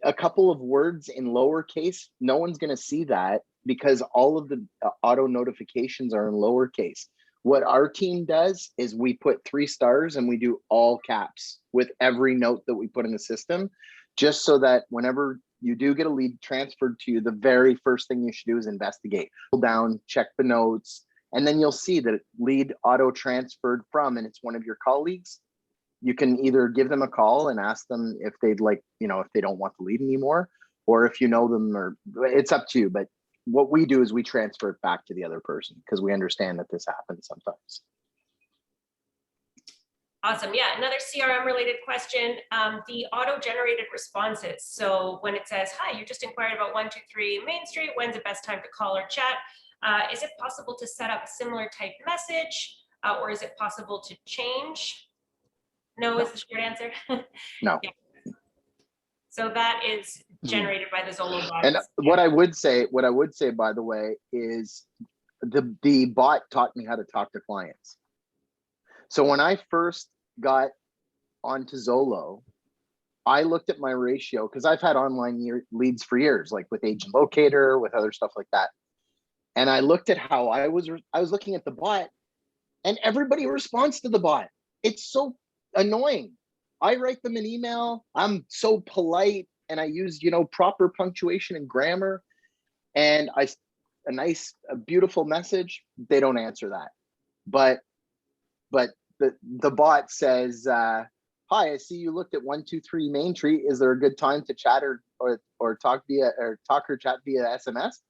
a couple of words in lowercase, no one's going to see that because all of the auto notifications are in lowercase. What our team does is we put 3 stars and we do all caps with every note that we put in the system, just so that whenever you do get a lead transferred to you, the very first thing you should do is investigate. Pull down, check the notes, and then you'll see that lead auto transferred from, and it's one of your colleagues. You can either give them a call and ask them if they'd like, if they don't want the lead anymore, or if you know them, or it's up to you. But what we do is we transfer it back to the other person because we understand that this happens sometimes. Awesome. Yeah, another CRM related question. The auto-generated responses. So when it says, hi, you just inquired about 123 Main Street, when's the best time to call or chat? Is it possible to set up a similar type message or is it possible to change? No, is the short answer. No. Yeah. So that is generated by the Zolo bots. And what I would say, by the way, is the bot taught me how to talk to clients. So when I first got onto Zolo, I looked at my ratio because I've had online leads for years, like with Agent Locator, with other stuff like that. And I looked at how I was looking at the bot, and everybody responds to the bot. It's so annoying. I write them an email. I'm so polite, and I use proper punctuation and grammar, and a beautiful message. They don't answer that, but the bot says, "Hi, I see you looked at 123 Main Street. Is there a good time to chat or talk or chat via SMS?"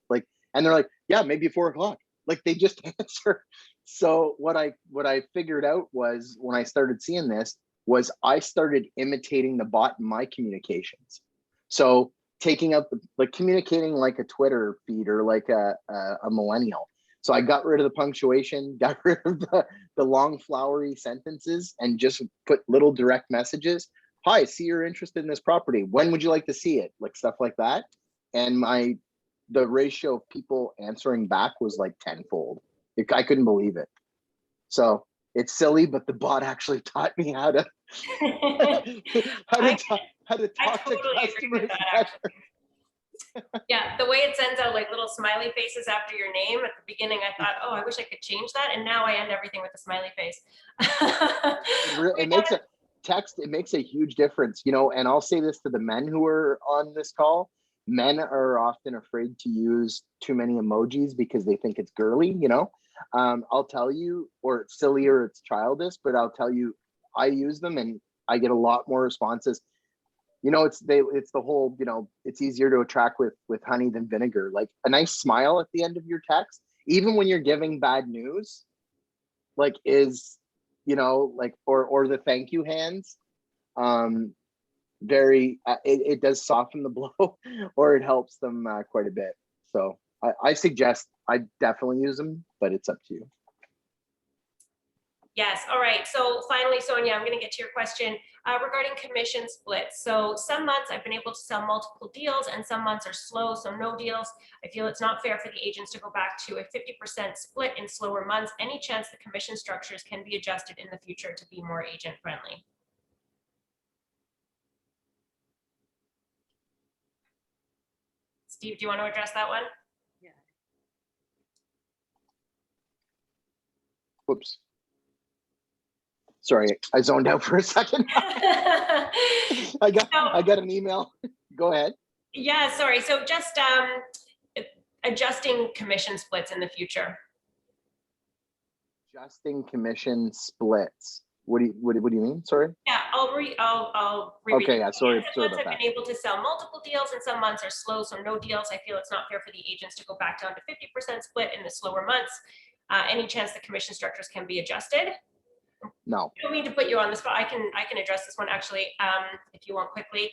And they're like, "Yeah, maybe 4 o'clock." Like they just answer. So what I figured out was when I started seeing this was I started imitating the bot in my communications. So taking out communicating like a Twitter feed or like a millennial. So I got rid of the punctuation, got rid of the long flowery sentences, and just put little direct messages. Hi, I see you're interested in this property. When would you like to see it? Like stuff like that. And the ratio of people answering back was like tenfold. I couldn't believe it. So it's silly, but the bot actually taught me how to I talk to totally agree with customers that, better. actually. Yeah, the way it sends out like little smiley faces after your name at the beginning, I thought, oh, I wish I could change that. And now I end everything with a smiley face. It makes a text, it makes a huge difference, you know, and I'll say this to the men who are on this call. Men are often afraid to use too many emojis because they think it's girly, you know. I'll tell you, or it's silly or it's childish, but I'll tell you, I use them and I get a lot more responses. You know, it's the whole, you know, it's easier to attract with honey than vinegar. Like a nice smile at the end of your text, even when you're giving bad news, like is, you know, like, or the thank you hands, very, it does soften the blow, or it helps them quite a bit. So I suggest, I definitely use them, but it's up to you. Yes. All right. So finally, Sonia, I'm going to get to your question regarding commission splits. So some months I've been able to sell multiple deals and some months are slow, so no deals. I feel it's not fair for the agents to go back to a 50% split in slower months. Any chance the commission structures can be adjusted in the future to be more agent friendly? Steve, do you want to address that one? Yeah. Whoops. Sorry, I zoned out for a second. I got an email. Go ahead. Yeah, sorry. So just adjusting commission splits in the future. Adjusting commission splits. What do you mean? Sorry. Yeah, I'll reread. Okay, yeah, sorry Months about I've that. been able to sell multiple deals and some months are slow, so no deals. I feel it's not fair for the agents to go back down to 50% split in the slower months. Any chance the commission structures can be adjusted? No. I don't mean to put you on the spot. I can address this one actually, if you want quickly.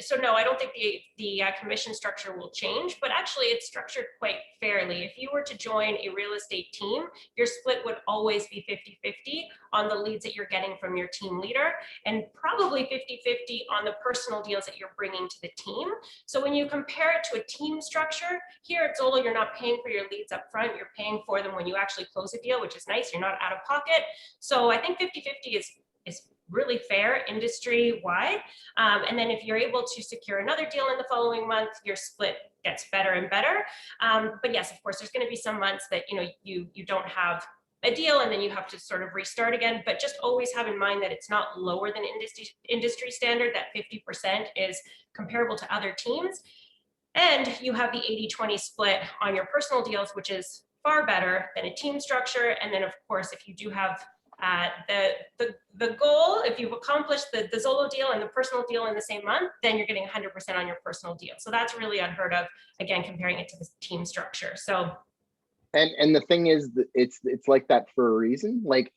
So no, I don't think the commission structure will change, but actually it's structured quite fairly. If you were to join a real estate team, your split would always be 50-50 on the leads that you're getting from your team leader, and probably 50-50 on the personal deals that you're bringing to the team. So when you compare it to a team structure, here at Zolo, you're not paying for your leads up front, you're paying for them when you actually close a deal, which is nice. You're not out of pocket. So I think 50-50 is really fair industry wide. And then if you're able to secure another deal in the following month, your split gets better and better. But yes, of course, there's going to be some months that you don't have a deal and then you have to sort of restart again. But just always have in mind that it's not lower than industry standard, that 50% is comparable to other teams. And you have the 80-20 split on your personal deals, which is far better than a team structure. And then of course, if you do have the goal, if you've accomplished the Zolo deal and the personal deal in the same month, then you're getting 100% on your personal deal. So that's really unheard of, again, comparing it to the team structure. So, and the thing is, it's like that for a reason. Like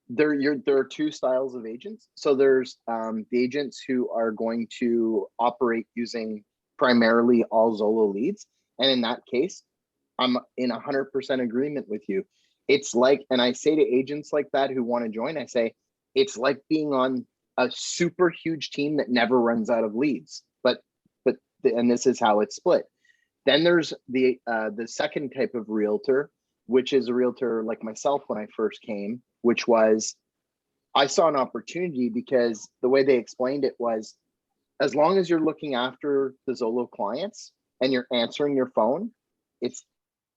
there are two styles of agents. So there's the agents who are going to operate using primarily all Zolo leads, and in that case, I'm in 100% agreement with you. It's like, and I say to agents like that who want to join, I say, it's like being on a super huge team that never runs out of leads. And this is how it's split. Then there's the second type of realtor, which is a realtor like myself when I first came, which was, I saw an opportunity because the way they explained it was, as long as you're looking after the Zolo clients and you're answering your phone, it's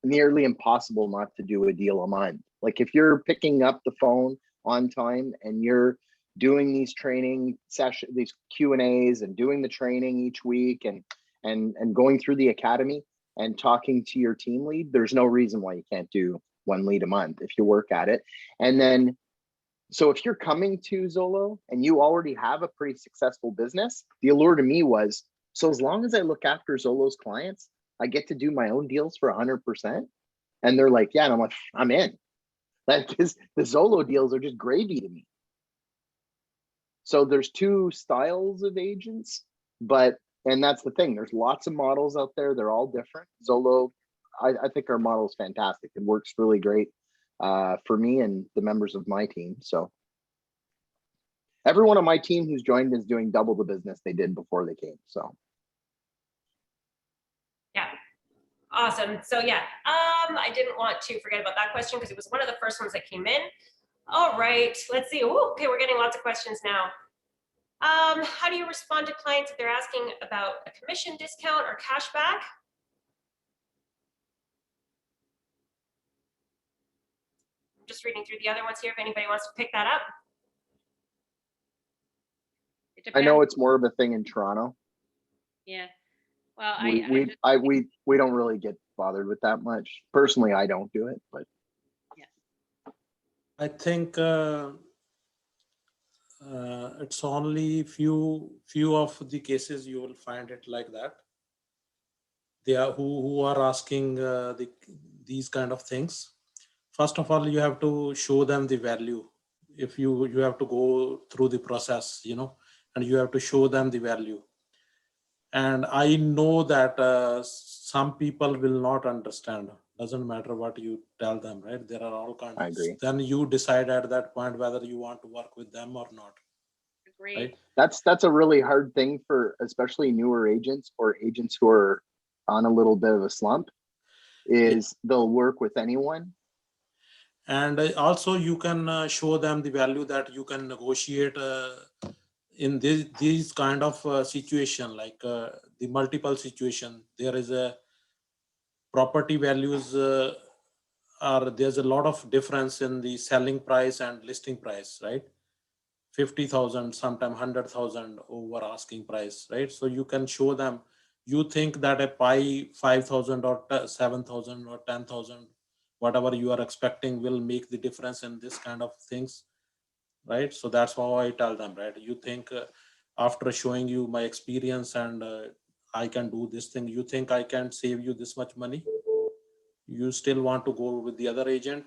nearly impossible not to do a deal a month. Like if you're picking up the phone on time and you're doing these training sessions, these Q&As, and doing the training each week and going through the academy and talking to your team lead, there's no reason why you can't do one lead a month if you work at it. And then, so if you're coming to Zolo and you already have a pretty successful business, the allure to me was, so as long as I look after Zolo's clients, I get to do my own deals for 100%. And they're like, yeah. And I'm like, I'm in. Like, because the Zolo deals are just gravy to me. So there's two styles of agents, and that's the thing. There's lots of models out there. They're all different. Zolo, I think our model is fantastic. It works really great for me and the members of my team. So everyone on my team who's joined is doing double the business they did before they came. So. yeah. Awesome. So yeah, I didn't want to forget about that question because it was one of the first ones that came in. All right, let's see. Ooh, okay, we're getting lots of questions now. How do you respond to clients if they're asking about a commission discount or cashback? I'm just reading through the other ones here if anybody wants to pick that up. It I know depends. it's more of a thing in Toronto. Yeah. Well, We don't really get bothered with that much. Personally, I don't do it, but I think it's only few of the cases you will find it like that. They are who are asking these kind of things. First of all, you have to show them the value. If you have to go through the process, you know, and you have to show them the value. And I know that some people will not understand. Doesn't matter what you tell them, right? There are all kinds. I agree. Then you decide at that point whether you want to work with them or not. Agreed. Right? That's a really hard thing for especially newer agents or agents who are on a little bit of a slump, is they'll work with anyone. And also you can show them the value that you can negotiate in these kind of situation, like the multiple situation. There is a property values there's a lot of difference in the selling price and listing price, right? 50,000, sometimes 100,000 over asking price, right? So you can show them, you think that a pie 5,000 or 7,000 or 10,000, whatever you are expecting will make the difference in this kind of things, right? So that's how I tell them, right? You think after showing you my experience and I can do this thing, you think I can save you this much money? You still want to go with the other agent,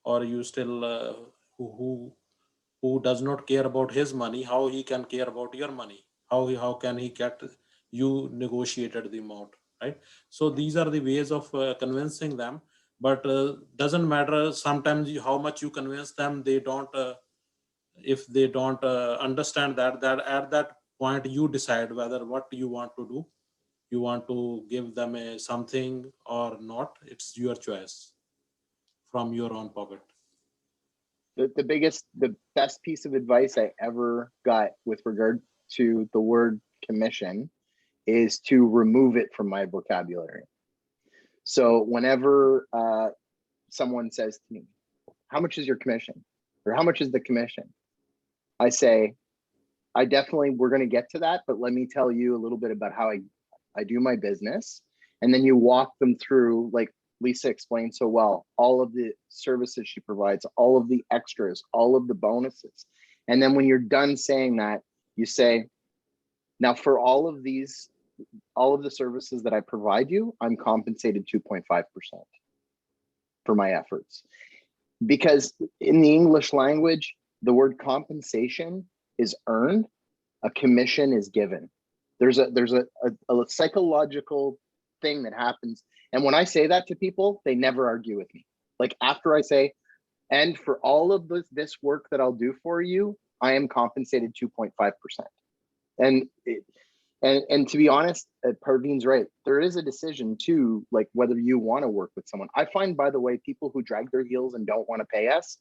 or you still who does not care about his money, how he can care about your money? How can he get you negotiated the amount, right? So these are the ways of convincing them. But doesn't matter sometimes how much you convince them, they don't if they don't understand that at that point you decide whether what you want to do. You want to give them a something or not, it's your choice from your own pocket. The best piece of advice I ever got with regard to the word commission is to remove it from my vocabulary. So whenever someone says to me, how much is your commission? Or how much is the commission? I say, we're going to get to that, but let me tell you a little bit about how I do my business. And then you walk them through, like Lisa explained so well, all of the services she provides, all of the extras, all of the bonuses. And then when you're done saying that, you say, now for all of the services that I provide you, I'm compensated 2.5% for my efforts. Because in the English language, the word compensation is earned, a commission is given. There's a psychological thing that happens. And when I say that to people, they never argue with me. Like after I say, and for all of this work that I'll do for you, I am compensated 2.5%. And to be honest, Parveen's right. There is a decision too, like whether you want to work with someone. I find, by the way, people who drag their heels and don't want to pay us,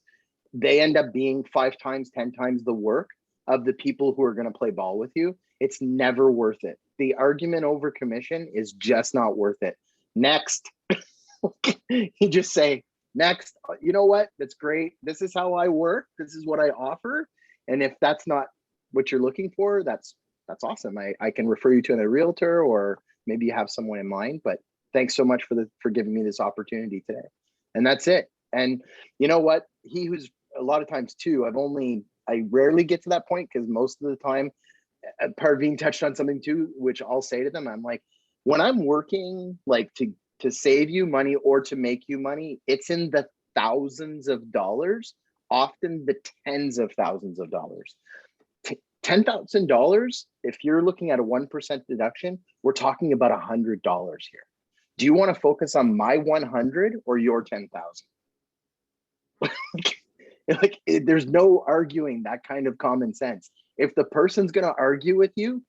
they end up being 5 times, 10 times the work of the people who are going to play ball with you. It's never worth it. The argument over commission is just not worth it. Next, you just say, next, you know what? That's great. This is how I work. This is what I offer. And if that's not what you're looking for, that's awesome. I can refer you to a realtor, or maybe you have someone in mind, but thanks so much for giving me this opportunity today. And that's it. And you know what? He who's a lot of times too, I rarely get to that point, because most of the time, Parveen touched on something too, which I'll say to them. I'm like, when I'm working like to save you money or to make you money, it's in the thousands of dollars, often the tens of thousands of dollars. $10,000, if you're looking at a 1% deduction, we're talking about $100 here. Do you want to focus on my 100 or your 10,000? Like, there's no arguing that kind of common sense. If the person's going to argue with you,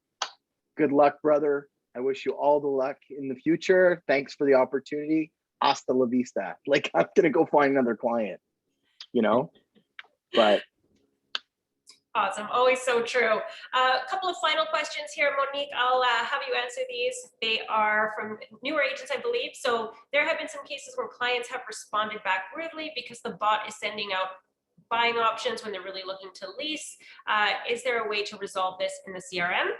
good luck, brother. I wish you all the luck in the future. Thanks for the opportunity. Hasta la vista. Like, I'm gonna go find another client, you know? But Awesome. Always so true. A couple of final questions here, Monique. I'll have you answer these. They are from newer agents, I believe. So there have been some cases where clients have responded back rudely because the bot is sending out buying options when they're really looking to lease. Is there a way to resolve this in the CRM?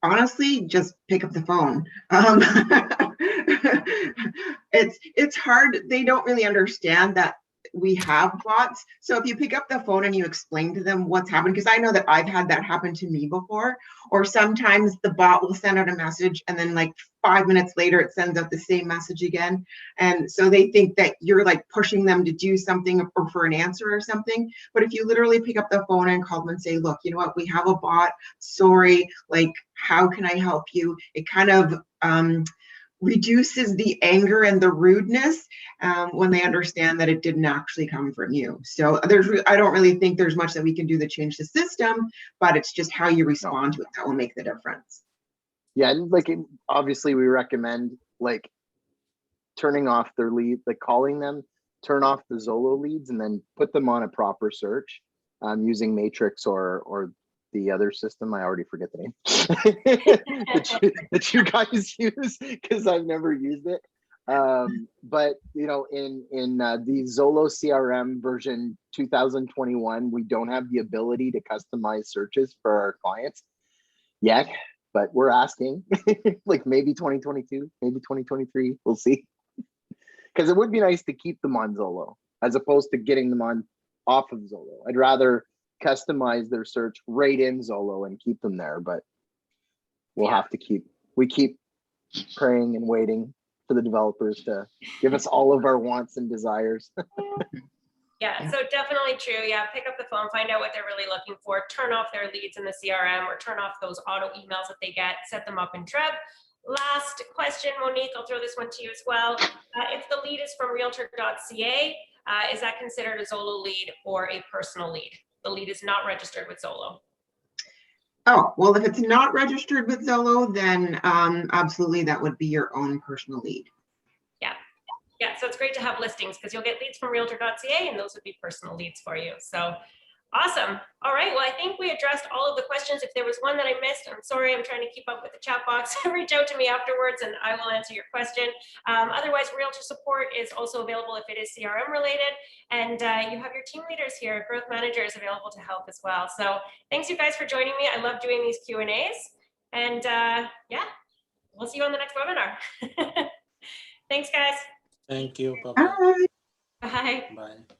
Honestly, just pick up the phone. It's hard. They don't really understand that we have bots. So if you pick up the phone and you explain to them what's happened, because I know that I've had that happen to me before, or sometimes the bot will send out a message and then like 5 minutes later it sends out the same message again. And so they think that you're like pushing them to do something or for an answer or something. But if you literally pick up the phone and call them and say, look, you know what, we have a bot, sorry, like, how can I help you? It kind of reduces the anger and the rudeness when they understand that it didn't actually come from you. So I don't really think there's much that we can do to change the system, but it's just how you respond to it that will make the difference. yeah, and like, obviously we recommend like turning off their lead, like calling them, turn off the Zolo leads and then put them on a proper search using Matrix or the other system. I already forget the name that you guys use because I've never used it. But you know, in the Zolo CRM version 2021, we don't have the ability to customize searches for our clients yet, but we're asking like maybe 2022, maybe 2023, we'll see. Because it would be nice to keep them on Zolo as opposed to getting them on off of Zolo. I'd rather customize their search right in Zolo and keep them there, but we'll have to keep praying and waiting for the developers to give us all of our wants and desires. Yeah, so definitely true. Yeah, pick up the phone, find out what they're really looking for, turn off their leads in the CRM or turn off those auto emails that they get, set them up in Treb. Last question, Monique, I'll throw this one to you as well. If the lead is from Realtor.ca, is that considered a Zolo lead or a personal lead? The lead is not registered with Zolo. Oh, well, if it's not registered with Zolo, then absolutely that would be your own personal lead. Yeah, so it's great to have listings because you'll get leads from Realtor.ca and those would be personal leads for you. So awesome. All right, well, I think we addressed all of the questions. If there was one that I missed, I'm sorry, I'm trying to keep up with the chat box. Reach out to me afterwards and I will answer your question. Otherwise, Realtor support is also available if it is CRM related. And you have your team leaders here, growth managers available to help as well. So thanks you guys for joining me. I love doing these Q&As. And yeah, we'll see you on the next webinar. Thanks, guys. Thank you. Bye. Bye. Bye.